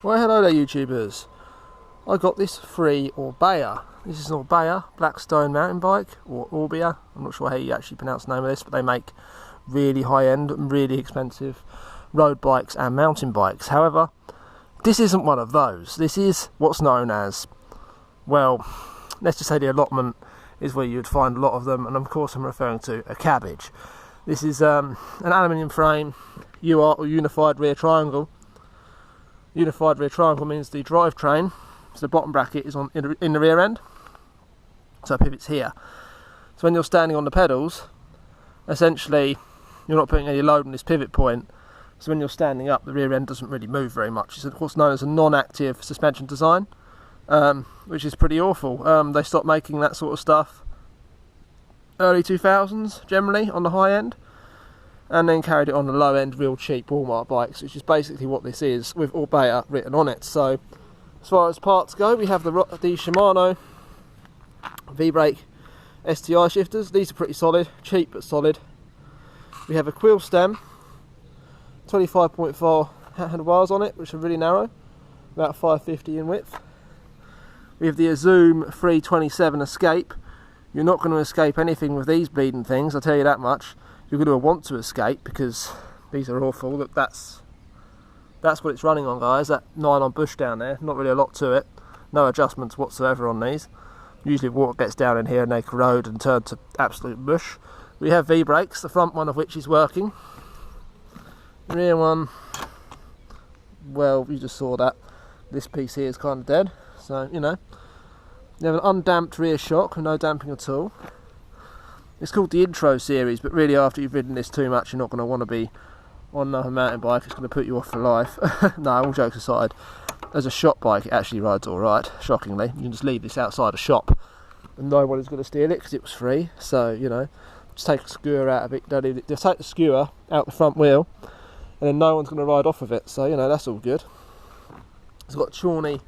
Well, hello there YouTubers. I got this free Orbea. This is an Orbea Blackstone mountain bike, or Orbea. I'm not sure how you actually pronounce the name of this, but they make really high-end and really expensive road bikes and mountain bikes. However, this isn't one of those. This is what's known as, well, let's just say the allotment is where you'd find a lot of them, and of course I'm referring to a cabbage. This is an aluminium frame, UR, or unified rear triangle. Unified rear triangle means the drivetrain, so the bottom bracket is in the rear end, so it pivots here. So when you're standing on the pedals, essentially you're not putting any load on this pivot point, so when you're standing up the rear end doesn't really move very much. It's of course known as a non-active suspension design, which is pretty awful. They stopped making that sort of stuff early 2000s generally on the high end, and then carried it on the low end real cheap Walmart bikes, which is basically what this is with Orbea written on it. So as far as parts go, we have the Shimano V-brake STI shifters. These are pretty solid, cheap but solid. We have a quill stem, 25.4 handlebars on it, which are really narrow, about 550 in width. We have the Zoom 327 Escape. You're not going to escape anything with these bleeding things, I'll tell you that much. You're going to want to escape because these are awful. That's what it's running on, guys. That nylon bush down there, not really a lot to it. No adjustments whatsoever on these. Usually water gets down in here and they corrode and turn to absolute mush. We have V-brakes, the front one of which is working. The rear one, well, you just saw that. This piece here is kind of dead, so you know. You have an undamped rear shock, no damping at all. It's called the Intro series, but really after you've ridden this too much, you're not going to want to be on another mountain bike. It's going to put you off for life. No, all jokes aside, as a shop bike it actually rides alright, shockingly. You can just leave this outside a shop and no one is going to steal it because it was free. So, you know, just take a skewer out of it, just take the skewer out the front wheel and then no one's going to ride off of it. So, you know, that's all good. It's got a Chorney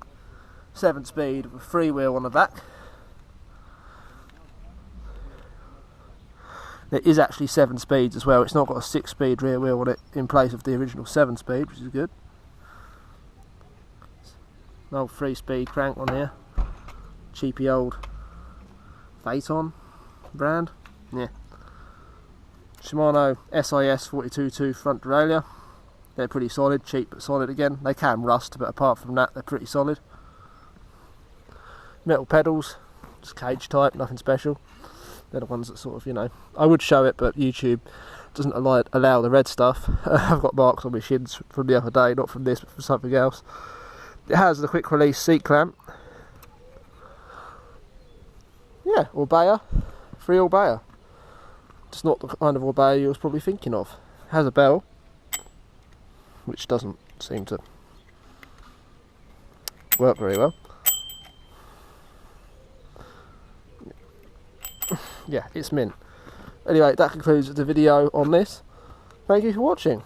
7-speed with a freewheel on the back. It is actually 7 speeds as well. It's not got a 6-speed rear wheel on it in place of the original 7-speed, which is good. An old 3-speed crank on here. Cheapy old Phaeton brand. Yeah. Shimano SIS 42.2 front derailleur. They're pretty solid, cheap but solid again. They can rust, but apart from that, they're pretty solid. Metal pedals, just cage type, nothing special. They're the ones that sort of, you know, I would show it, but YouTube doesn't allow the red stuff. I've got marks on my shins from the other day, not from this, but from something else. It has the quick release seat clamp. Yeah, Orbea, free Orbea. It's not the kind of Orbea you was probably thinking of. It has a bell, which doesn't seem to work very well. Yeah, it's mint. Anyway, that concludes the video on this. Thank you for watching.